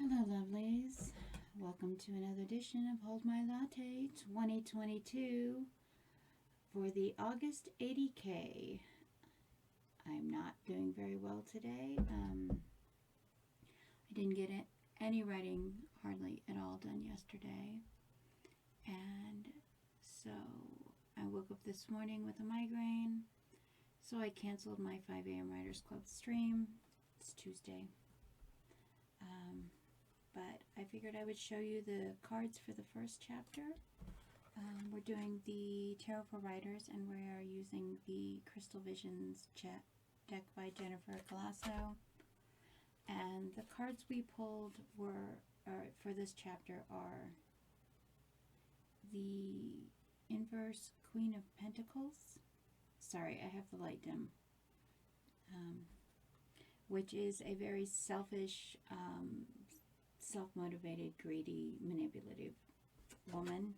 Hello lovelies, welcome to another edition of Hold My Latte 2022 for the August 80K. I'm not doing very well today. I didn't get any writing hardly at all done yesterday, and so I woke up this morning with a migraine, so I canceled my 5 a.m. Writers Club stream. It's Tuesday. But I figured I would show you the cards for the first chapter. We're doing the Tarot for Writers, and we are using the Crystal Visions deck by Jennifer Galasso. And the cards we pulled for this chapter are the inverse Queen of Pentacles. Sorry, I have the light dim. Which is a very selfish, self-motivated, greedy, manipulative woman.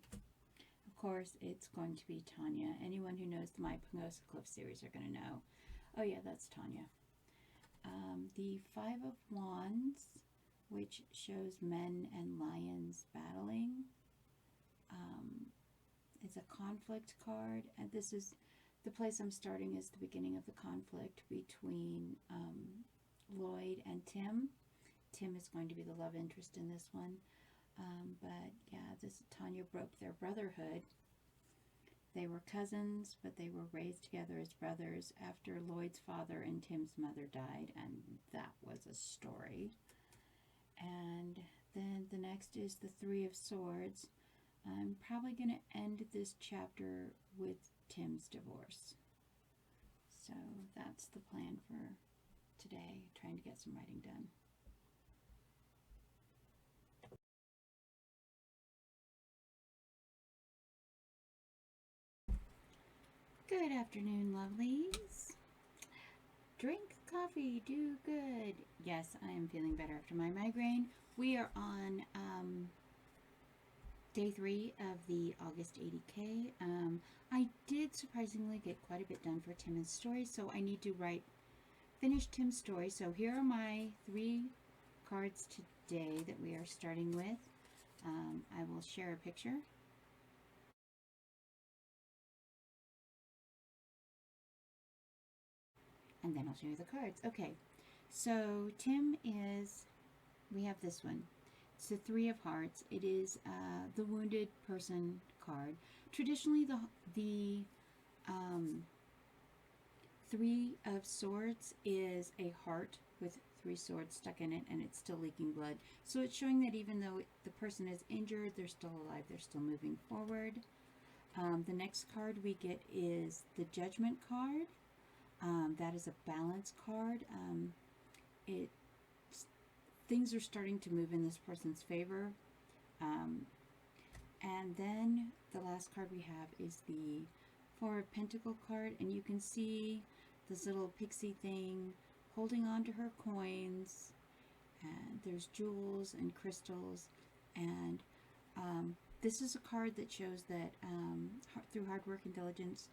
Of course, it's going to be Tanya. Anyone who knows the My Pungosa Cliff series are going to know. Oh yeah, that's Tanya. The 5 of Wands, which shows men and lions battling. It's a conflict card, and this is the place I'm starting is the beginning of the conflict between Lloyd and Tim. Tim is going to be the love interest in this one. But yeah, Tanya broke their brotherhood. They were cousins, but they were raised together as brothers after Lloyd's father and Tim's mother died, and that was a story. And then the next is the 3 of Swords. I'm probably going to end this chapter with Tim's divorce. So that's the plan for today, trying to get some writing done. Good afternoon, lovelies. Drink coffee, do good. Yes, I am feeling better after my migraine. We are on day 3 of the August 80K. I did surprisingly get quite a bit done for Tim's story, so I need to finish Tim's story. So here are my 3 cards today that we are starting with. I will share a picture. And then I'll show you the cards. Okay, so Tim we have this one. It's the 3 of Hearts. It is the wounded person card. Traditionally, the 3 of Swords is a heart with 3 swords stuck in it, and it's still leaking blood. So it's showing that even though the person is injured, they're still alive, they're still moving forward. The next card we get is the Judgment card. That is a balance card. Things are starting to move in this person's favor. And then the last card we have is the 4 of Pentacle card, and you can see this little pixie thing holding on to her coins, and there's jewels and crystals, and this is a card that shows that through hard work and diligence,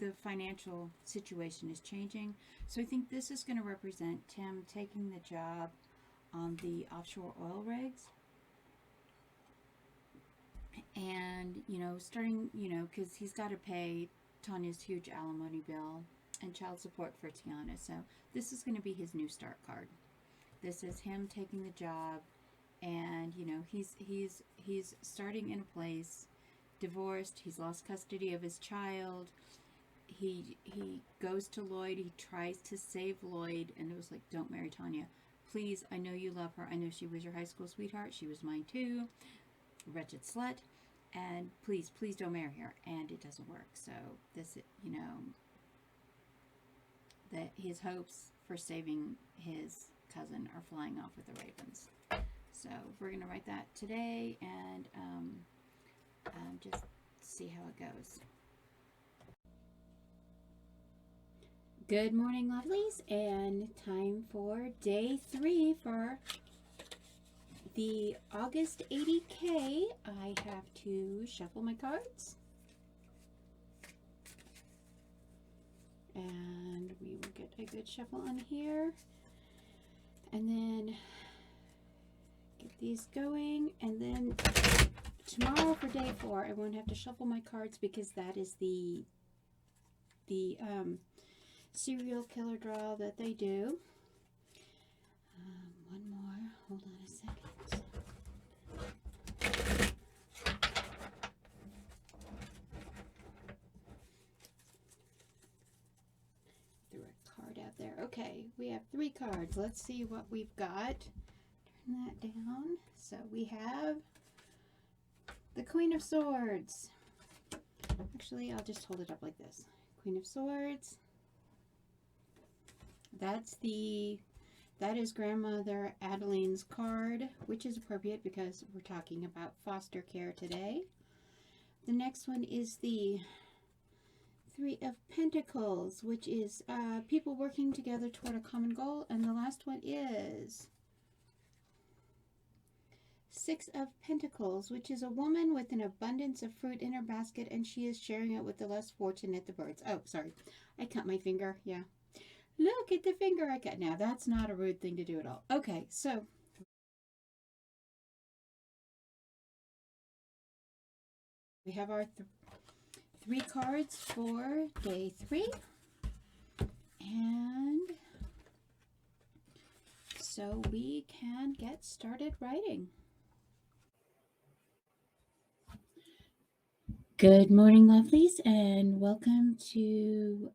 the financial situation is changing. So I think this is going to represent Tim taking the job on the offshore oil rigs. And, starting, because he's got to pay Tanya's huge alimony bill and child support for Tiana. So this is going to be his new start card. This is him taking the job, and, he's starting in a place, divorced, he's lost custody of his child. He goes to Lloyd, he tries to save Lloyd, and it was like, don't marry Tanya. Please, I know you love her. I know she was your high school sweetheart. She was mine too. Wretched slut. And please, please don't marry her. And it doesn't work. So this, that his hopes for saving his cousin are flying off with the ravens. So we're going to write that today and just see how it goes. Good morning, lovelies, and time for day 3 for the August 80K. I have to shuffle my cards, and we will get a good shuffle on here. And then get these going, and then tomorrow for day 4 I won't have to shuffle my cards because that is the serial killer draw that they do. One more, hold on a second. Threw a card out there. Okay, we have 3 cards. Let's see what we've got. Turn that down. So we have the Queen of Swords. Actually, I'll just hold it up like this. Queen of Swords. That is Grandmother Adeline's card, which is appropriate because we're talking about foster care today. The next one is the 3 of Pentacles, which is people working together toward a common goal. And the last one is 6 of Pentacles, which is a woman with an abundance of fruit in her basket, and she is sharing it with the less fortunate, the birds. Oh, sorry. I cut my finger. Yeah. Look at the finger I cut. Now, that's not a rude thing to do at all. Okay, so we have our 3 cards for day 3. And so we can get started writing. Good morning, lovelies, and welcome to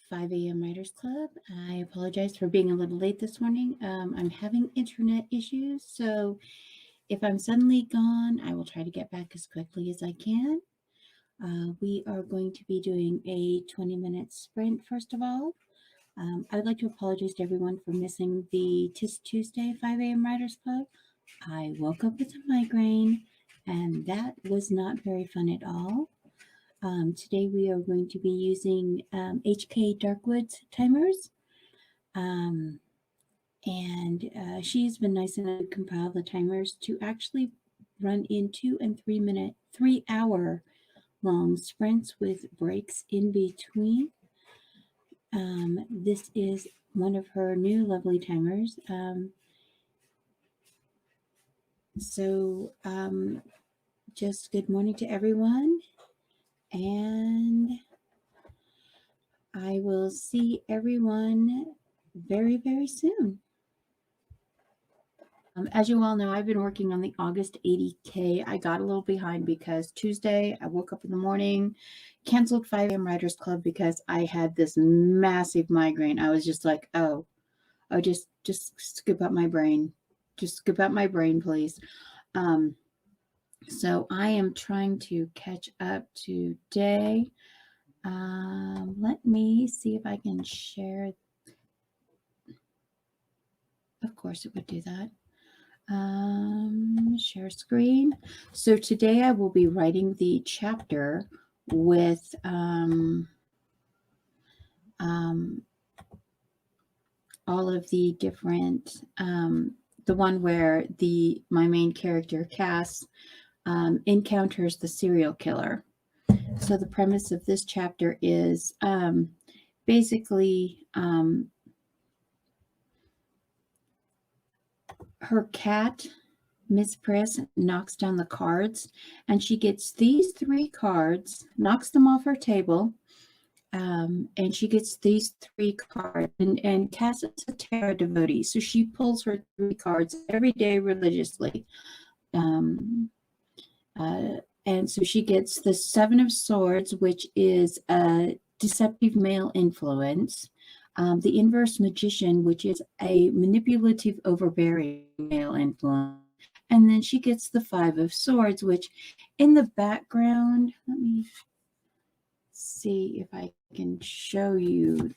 5 a.m. Writers Club. I apologize for being a little late this morning. I'm having internet issues, so if I'm suddenly gone, I will try to get back as quickly as I can. We are going to be doing a 20-minute sprint, first of all. I would like to apologize to everyone for missing the Tisk Tuesday 5 a.m. Writers Club. I woke up with a migraine, and that was not very fun at all. Today we are going to be using HK Darkwood's timers. And she's been nice enough to compile the timers to actually run in 2 and 3 hour long sprints with breaks in between. This is one of her new lovely timers. Just good morning to everyone, and I will see everyone very, very soon. As you all know, I've been working on the August 80K. I got a little behind because Tuesday I woke up in the morning, canceled 5 a.m. Writers Club because I had this massive migraine. I was just like, just scoop up my brain. Just scoop up my brain, please. So I am trying to catch up today. Let me see if I can share. Of course it would do that. Share screen. So today I will be writing the chapter with all of the different, the one where my main character, Cass, encounters the serial killer. So the premise of this chapter is basically her cat, Miss Press, knocks down the cards, and she gets these 3 cards, knocks them off her table, and she gets these 3 cards. And Cass is a tarot devotee, so she pulls her 3 cards every day religiously. And so she gets the 7 of Swords, which is a deceptive male influence. The inverse Magician, which is a manipulative, overbearing male influence. And then she gets the 5 of Swords, which in the background, let me see if I can show you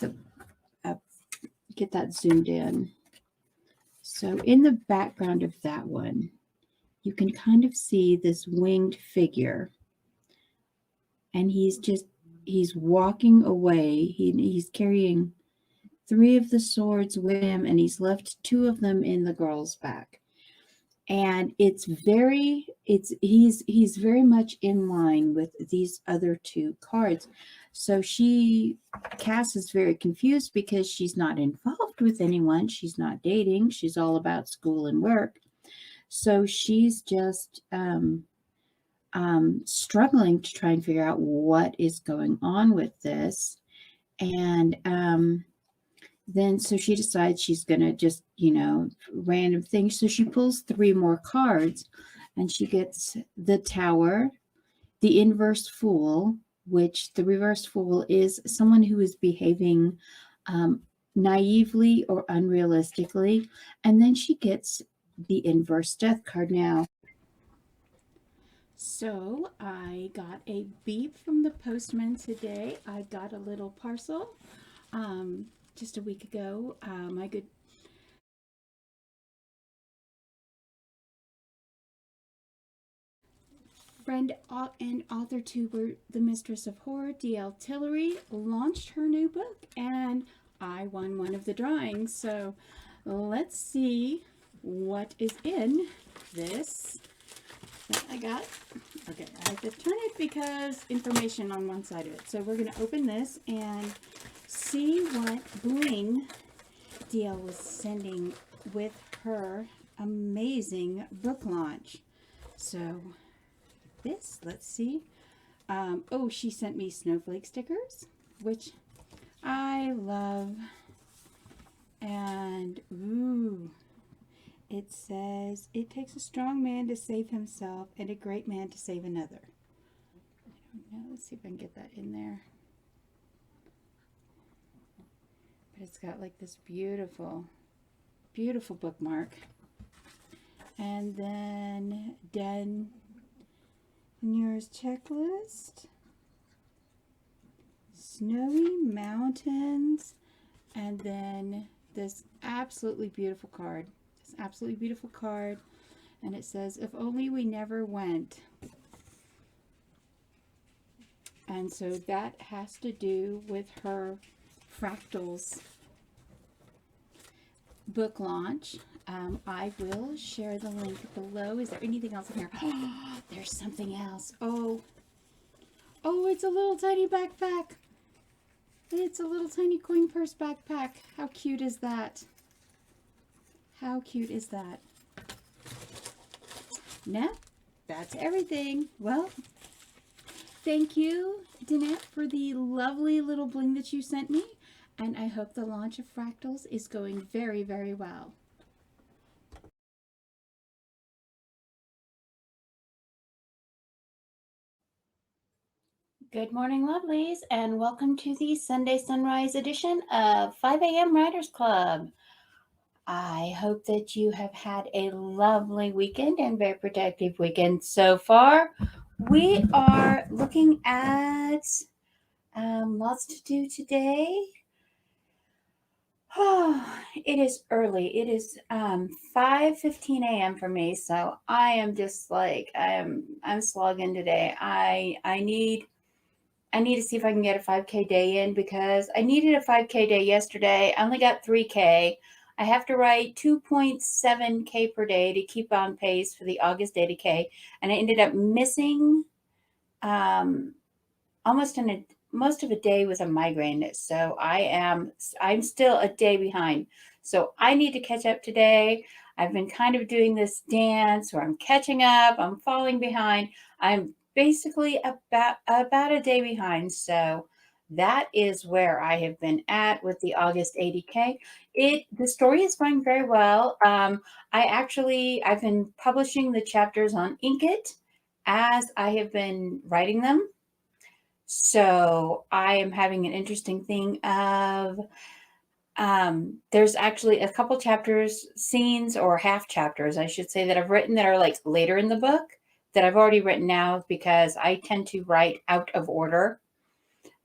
get that zoomed in. So in the background of that one, you can kind of see this winged figure, and he's walking away. He's carrying 3 of the swords with him, and he's left 2 of them in the girl's back. and he's very much in line with these other two cards. So Cass is very confused because she's not involved with anyone, she's not dating, she's all about school and work. So she's just struggling to try and figure out what is going on with this. And then so she decides she's going to just, random things. So she pulls 3 more cards and she gets the Tower, the Inverse Fool, which the Reverse Fool is someone who is behaving naively or unrealistically. And then she gets the Inverse Death card. Now, so I got a beep from the postman today. I got a little parcel just a week ago. My good friend and author to the Mistress of Horror, D.L. Tillery, launched her new book, and I won one of the drawings. So let's see what is in this that I got. Okay, I have to turn it because information on one side of it. So we're going to open this and see what bling D.L. was sending with her amazing book launch. So let's see. Oh, she sent me snowflake stickers, which I love. And ooh, it says, it takes a strong man to save himself and a great man to save another. I don't know. Let's see if I can get that in there. But it's got like this beautiful, beautiful bookmark. And then Near's checklist, snowy mountains, and then this absolutely beautiful card. And it says, if only we never went. And so that has to do with her Fractals book launch. I will share the link below. Is there anything else in here? Oh, there's something else. Oh, it's a little tiny backpack. It's a little tiny coin purse backpack. How cute is that? How cute is that? Now, that's everything. Well, thank you, Danette, for the lovely little bling that you sent me. And I hope the launch of Fractals is going very, very well. Good morning, lovelies, and welcome to the Sunday Sunrise edition of 5 a.m. Writers Club. I hope that you have had a lovely weekend and very productive weekend so far. We are looking at lots to do today. Oh, it is early. It is 5:15 a.m. for me, so I am just like I'm slogging today. I need to see if I can get a 5K day in because I needed a 5K day yesterday. I only got 3K. I have to write 2.7K per day to keep on pace for the August 80K, and I ended up missing almost most of a day with a migraine. So I'm still a day behind. So I need to catch up today. I've been kind of doing this dance where I'm catching up, I'm falling behind. I'm basically about a day behind. So that is where I have been at with the August 80K. The story is going very well. I've been publishing the chapters on Inkit as I have been writing them. So I am having an interesting thing of there's actually a couple chapters, scenes or half chapters, I should say, that I've written that are like later in the book that I've already written now because I tend to write out of order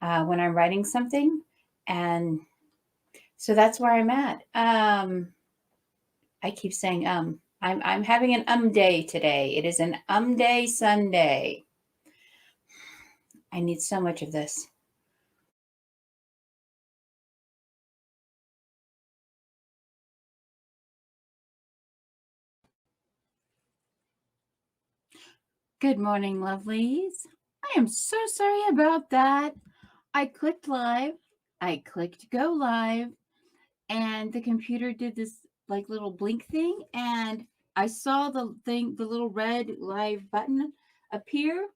when I'm writing something. And so that's where I'm at. I keep saying I'm having an day today. It is an day Sunday. I need so much of this. Good morning, lovelies. I am so sorry about that. I clicked live, I clicked go live, and the computer did this like little blink thing, and I saw the little red live button appear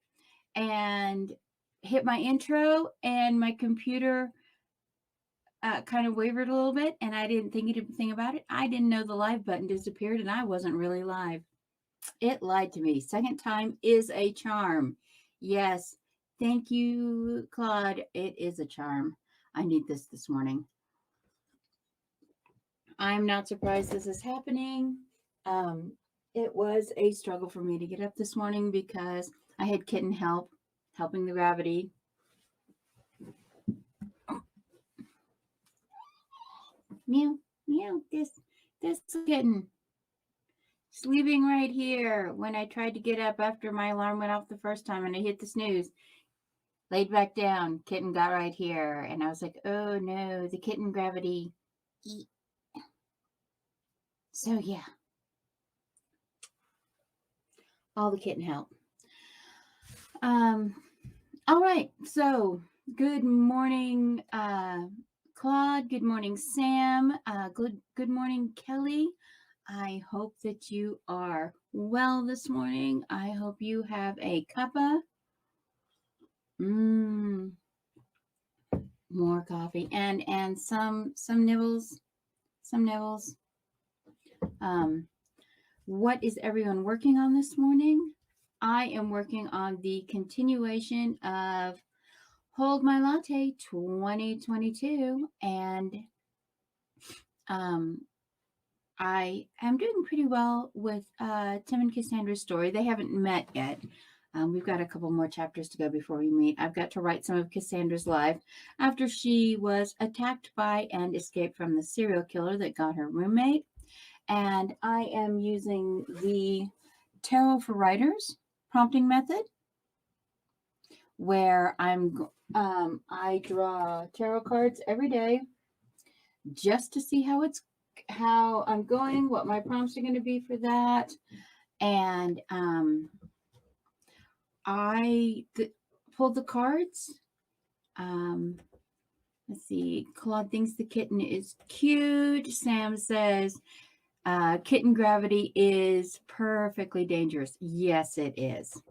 and hit my intro, and my computer kind of wavered a little bit, and I didn't think anything about it. I didn't know the live button disappeared, and I wasn't really live. It lied to me. Second time is a charm. Yes. Thank you, Claude. It is a charm. I need this morning. I'm not surprised this is happening. It was a struggle for me to get up this morning because I had kitten helping the gravity. Meow, meow. This kitten sleeping right here when I tried to get up after my alarm went off the first time and I hit the snooze. Laid back down, kitten got right here, and I was like, oh no, the kitten gravity. So yeah, all the kitten help. All right, so good morning, Claude. Good morning, Sam. Good morning, Kelly. I hope that you are well this morning. I hope you have a cuppa. More coffee and some nibbles. What is everyone working on this morning? I am working on the continuation of Hold My Latte 2022, and I am doing pretty well with Tim and Cassandra's story. They haven't met yet. We've got a couple more chapters to go before we meet. I've got to write some of Cassandra's life after she was attacked by and escaped from the serial killer that got her roommate. And I am using the Tarot for Writers prompting method, where I draw tarot cards every day just to see how I'm going, what my prompts are going to be for that. And I pulled the cards. Let's see. Claude thinks the kitten is cute. Sam says kitten gravity is perfectly dangerous. Yes, it is.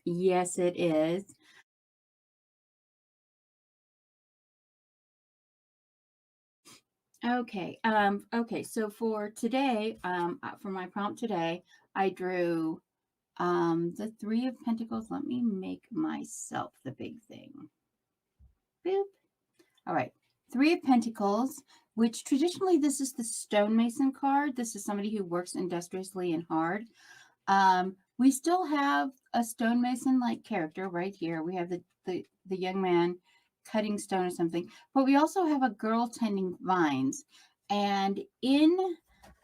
Yes, it is. Okay. Okay. So for today, for my prompt today, I drew the Three of Pentacles. Let me make myself the big thing. Boop. All right. Three of Pentacles, which traditionally this is the stonemason card. This is somebody who works industriously and hard. We still have a stonemason-like character right here. We have the young man cutting stone or something, but we also have a girl tending vines. And in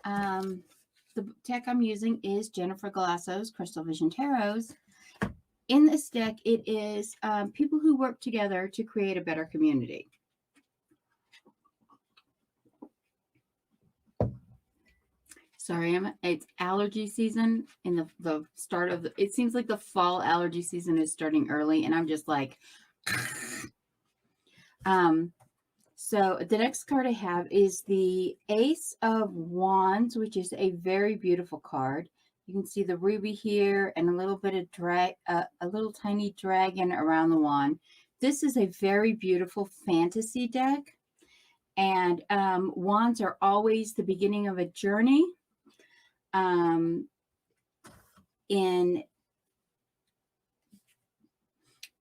the deck I'm using is Jennifer Galasso's Crystal Vision Tarots. In this deck, it is people who work together to create a better community. Sorry, it's allergy season in the start of it seems like the fall allergy season is starting early, and I'm just like, so the next card I have is the Ace of Wands, which is a very beautiful card. You can see the ruby here and a little bit of a little tiny dragon around the wand. This is a very beautiful fantasy deck, and wands are always the beginning of a journey.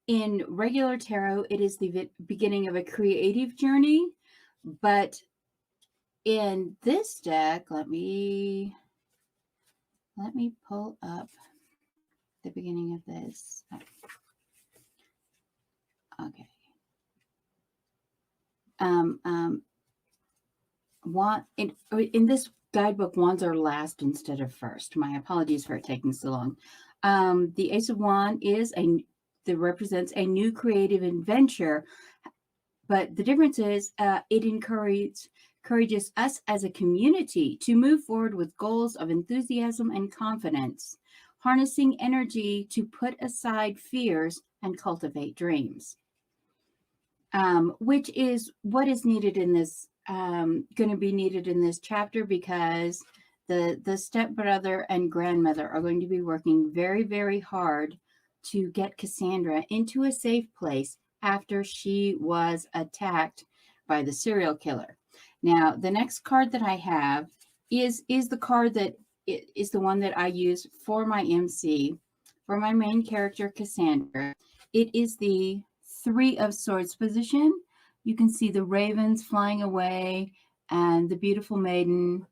In regular tarot, it is the beginning of a creative journey, but in this deck, let me pull up the beginning of this. Okay. In this guidebook, wands are last instead of first. My apologies for it taking so long. The Ace of Wands that represents a new creative adventure, but the difference is it encourages us as a community to move forward with goals of enthusiasm and confidence. harnessing energy to put aside fears and cultivate dreams, which is what is needed in this, going to be needed in this chapter, because the stepbrother and grandmother are going to be working very, very hard to get Cassandra into a safe place after she was attacked by the serial killer. Now, the next card that I have is the card that is the one that I use for my MC, for my main character, Cassandra. It is the Three of Swords position. You can see the ravens flying away and the beautiful maiden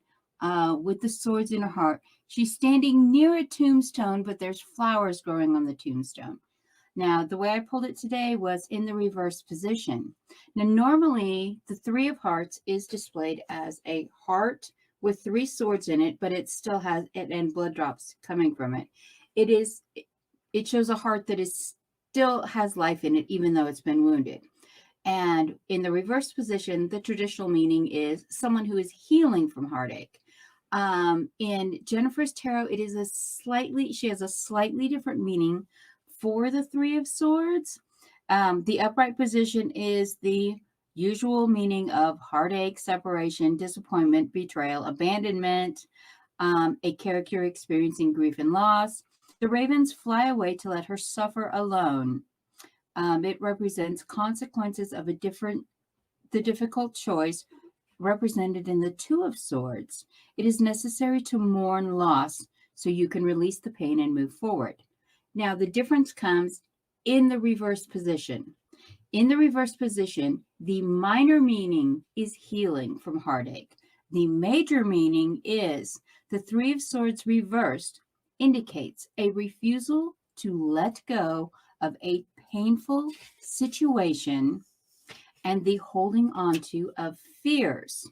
with the swords in her heart. She's standing near a tombstone, but there's flowers growing on the tombstone. Now, the way I pulled it today was in the reverse position. Now, normally the Three of Hearts is displayed as a heart with three swords in it, but it still has it and blood drops coming from it. It shows a heart that is still has life in it, even though it's been wounded. And in the reverse position, the traditional meaning is someone who is healing from heartache. In Jennifer's tarot, she has a slightly different meaning for the Three of Swords. The upright position is the usual meaning of heartache, separation, disappointment, betrayal, abandonment, a character experiencing grief and loss. The ravens fly away to let her suffer alone. It represents consequences of the difficult choice represented in the Two of Swords. It is necessary to mourn loss so you can release the pain and move forward. Now, the difference comes in the reverse position. In the reverse position, the minor meaning is healing from heartache. The major meaning is the Three of Swords reversed indicates a refusal to let go of a painful situation and the holding onto of fears.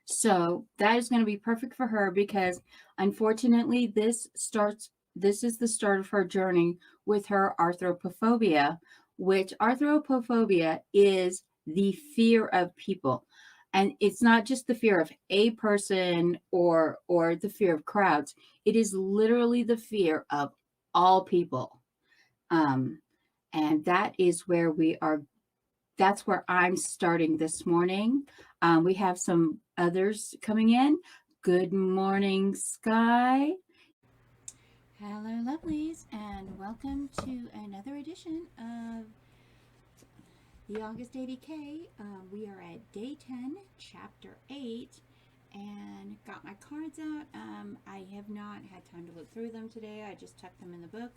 So that is going to be perfect for her, because unfortunately this is the start of her journey with her arthropophobia, which arthropophobia is the fear of people. And it's not just the fear of a person or the fear of crowds. It is literally the fear of all people. And that is where that's where I'm starting this morning. We have some others coming in. Good morning, Sky. Hello, lovelies, and welcome to another edition of the August ADK. We are at day 10, chapter 8, and got my cards out. I have not had time to look through them today. I just tucked them in the book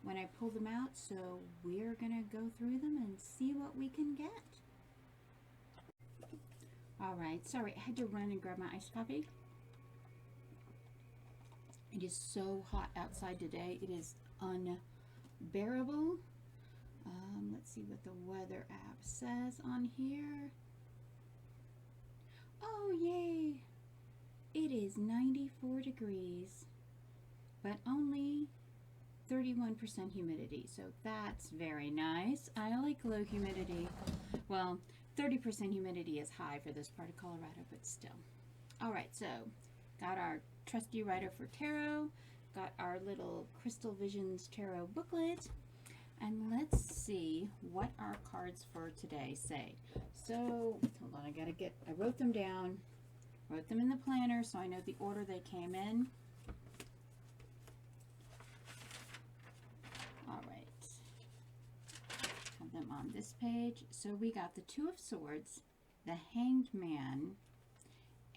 when I pulled them out, so we're going to go through them and see what we can get. All right, sorry, I had to run and grab my iced coffee. It is so hot outside today. It is unbearable. Let's see what the weather app says on here. Oh, yay! It is 94 degrees, but only 31% humidity, so that's very nice. I like low humidity. Well, 30% humidity is high for this part of Colorado, but still. All right, so got our trusty writer for tarot, got our little Crystal Visions tarot booklet, and let's see what our cards for today say. So, hold on, I wrote them down, wrote them in the planner so I know the order they came in. All right, have them on this page. So we got the Two of Swords, the Hanged Man,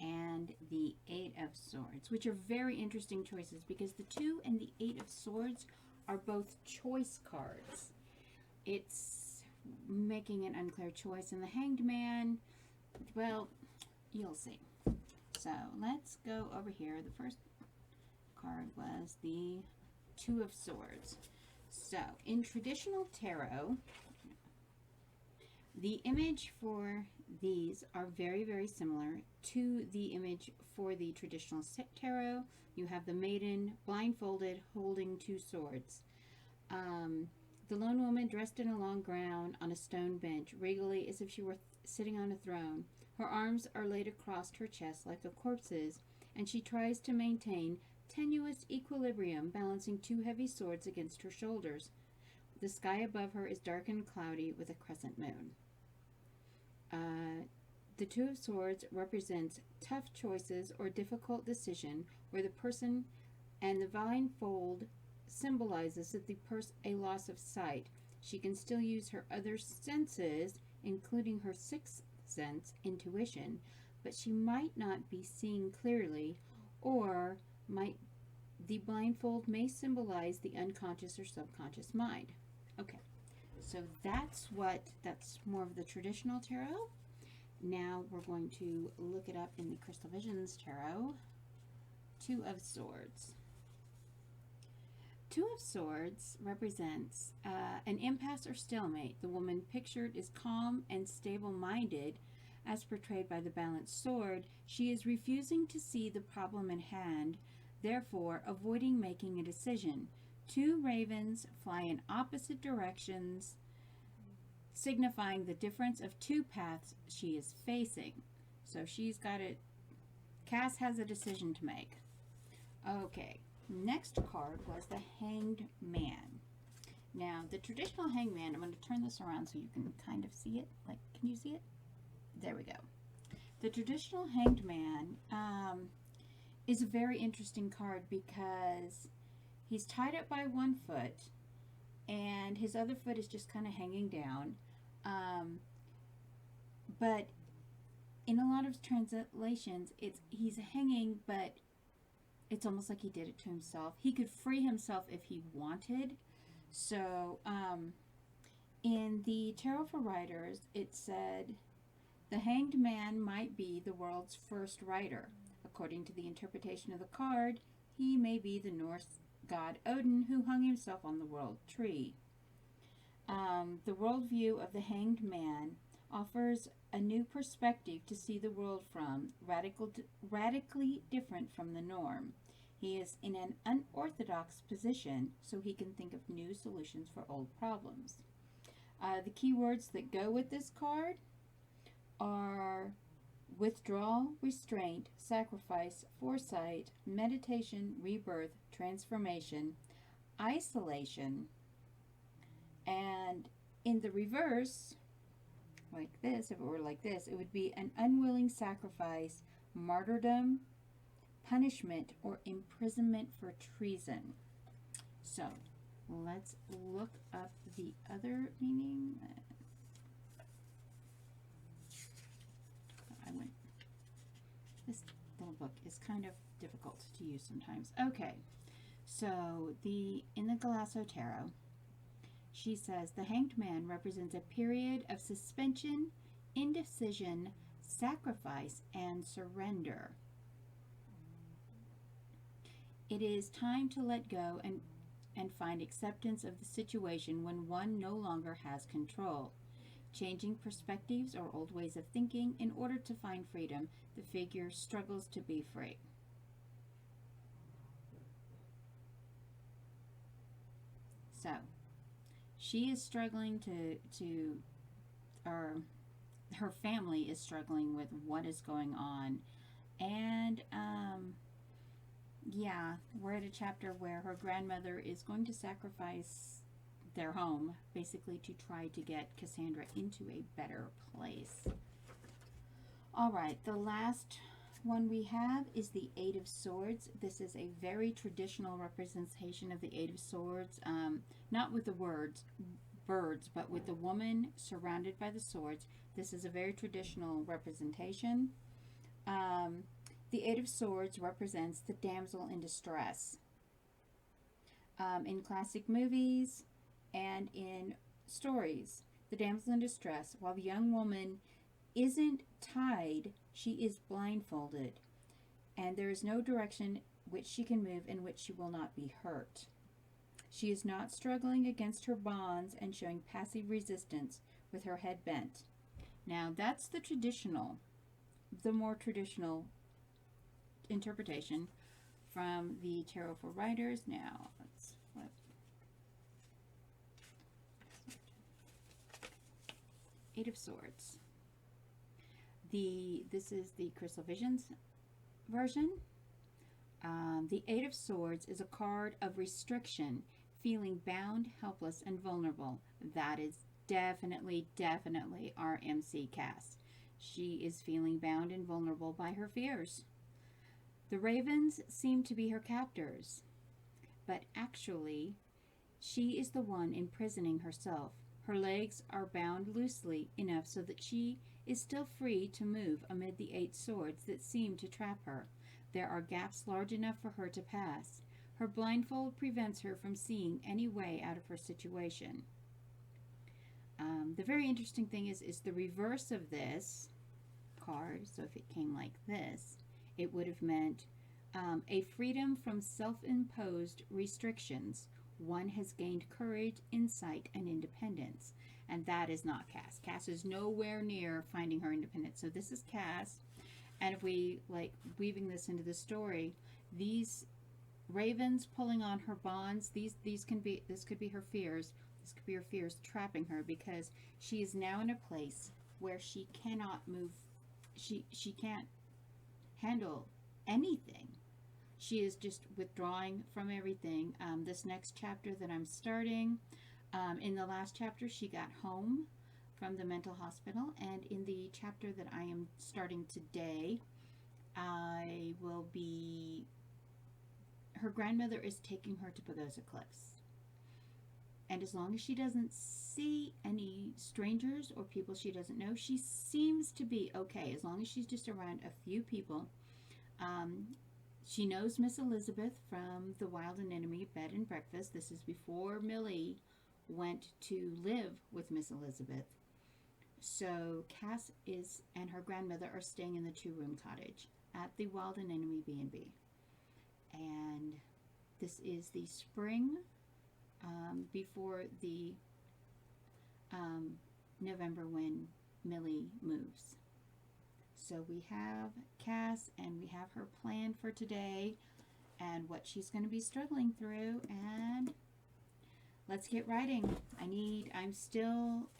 and the Eight of Swords, which are very interesting choices because the Two and the Eight of Swords are both choice cards. It's making an unclear choice, and the Hanged Man, well, you'll see. So let's go over here. The first card was the Two of Swords. So in traditional tarot, the image for these are very, very similar to the image for the traditional tarot. You have the maiden blindfolded holding two swords. The lone woman dressed in a long gown on a stone bench, regally as if she were sitting on a throne. Her arms are laid across her chest like a corpse's, and she tries to maintain tenuous equilibrium, balancing two heavy swords against her shoulders. The sky above her is dark and cloudy with a crescent moon. The Two of Swords represents tough choices or difficult decision where the person, and the blindfold symbolizes that a loss of sight. She can still use her other senses, including her sixth sense, intuition, but she might not be seeing clearly, or the blindfold may symbolize the unconscious or subconscious mind. Okay, so that's more of the traditional tarot. Now we're going to look it up in the Crystal Visions Tarot. Two of Swords. Two of Swords represents an impasse or stalemate. The woman pictured is calm and stable-minded, as portrayed by the balanced sword. She is refusing to see the problem in hand, therefore avoiding making a decision. Two ravens fly in opposite directions, signifying the difference of two paths she is facing. So she's got it. Cass has a decision to make. Okay, next card was the Hanged Man. Now, the traditional Hanged Man, I'm going to turn this around so you can kind of see it. Like, can you see it? There we go. The traditional Hanged Man is a very interesting card because he's tied up by one foot and his other foot is just kind of hanging down. But in a lot of translations, he's hanging, but it's almost like he did it to himself. He could free himself if he wanted. So, in the Tarot for Writers, it said, the Hanged Man might be the world's first writer. According to the interpretation of the card, he may be the Norse god Odin who hung himself on the world tree. The worldview of the Hanged Man offers a new perspective to see the world from, radically different from the norm. He is in an unorthodox position, so he can think of new solutions for old problems. The keywords that go with this card are withdrawal, restraint, sacrifice, foresight, meditation, rebirth, transformation, isolation, and in the reverse, like this, if it were like this, it would be an unwilling sacrifice, martyrdom, punishment, or imprisonment for treason. So, let's look up the other meaning. This little book is kind of difficult to use sometimes. Okay, so in the Galasso Tarot, she says, the Hanged Man represents a period of suspension, indecision, sacrifice, and surrender. It is time to let go and find acceptance of the situation when one no longer has control. Changing perspectives or old ways of thinking in order to find freedom, the figure struggles to be free. So, she is struggling or her family is struggling with what is going on. And, yeah, we're at a chapter where her grandmother is going to sacrifice their home, basically to try to get Cassandra into a better place. All right, the last one we have is the Eight of Swords. This is a very traditional representation of the Eight of Swords, not with the birds, but with the woman surrounded by the swords. This is a very traditional representation. The Eight of Swords represents the damsel in distress. In classic movies and in stories, the damsel in distress, while the young woman isn't tied, she is blindfolded, and there is no direction which she can move in which she will not be hurt. She is not struggling against her bonds and showing passive resistance with her head bent. Now, that's the more traditional interpretation from the Tarot for Writers. Now, let's flip. Eight of Swords. This is the Crystal Visions version. The Eight of Swords is a card of restriction, feeling bound, helpless, and vulnerable. That is definitely our MC Cass. She is feeling bound and vulnerable by her fears. The ravens seem to be her captors, but actually, she is the one imprisoning herself. Her legs are bound loosely enough so that she is still free to move amid the 8 swords that seem to trap her. There are gaps large enough for her to pass. Her blindfold prevents her from seeing any way out of her situation. The very interesting thing is the reverse of this card. So if it came like this, it would have meant a freedom from self-imposed restrictions. One has gained courage, insight, and independence. And that is not Cass. Cass is nowhere near finding her independence. So this is Cass. And if we like weaving this into the story, these ravens pulling on her bonds, this could be her fears. This could be her fears trapping her, because she is now in a place where she cannot move. She can't handle anything. She is just withdrawing from everything. This next chapter that I'm starting, in the last chapter, she got home from the mental hospital, and in the chapter that I am starting today, her grandmother is taking her to Pagosa Cliffs. And as long as she doesn't see any strangers or people she doesn't know, she seems to be okay. As long as she's just around a few people. She knows Miss Elizabeth from the Wild and Enemy Bed and Breakfast. This is before Millie went to live with Miss Elizabeth. So Cass and her grandmother are staying in the 2-room cottage at the Wild and Enemy B&B. And this is the spring before the November when Millie moves. So we have Cass, and we have her plan for today and what she's going to be struggling through. And let's get writing. I'm still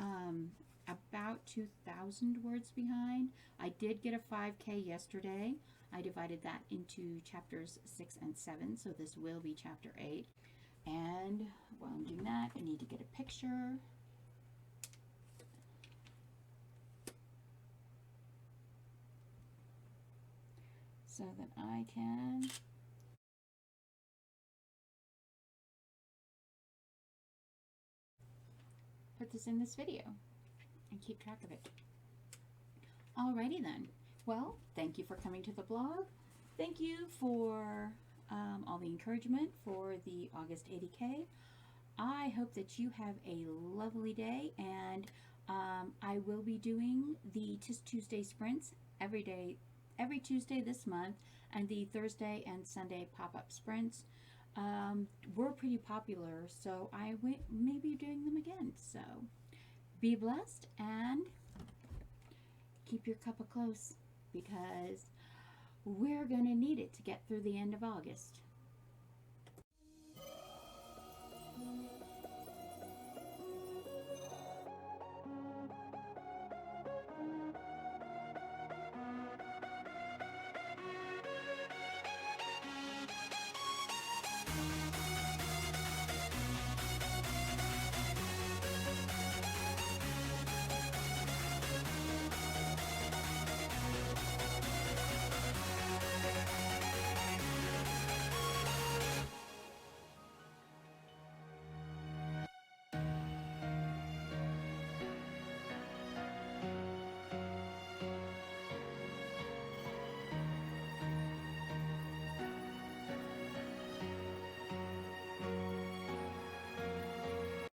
about 2,000 words behind. I did get a 5K yesterday. I divided that into chapters 6 and 7, so this will be chapter 8. And while I'm doing that, I need to get a picture. So that I can put this in this video and keep track of it. Alrighty then. Well, thank you for coming to the blog. Thank you for all the encouragement for the August 80K. I hope that you have a lovely day, and I will be doing the Tuesday sprints every Tuesday this month, and the Thursday and Sunday pop-up sprints were pretty popular, so I may be doing them again. So be blessed and keep your cuppa close, because we're going to need it to get through the end of August.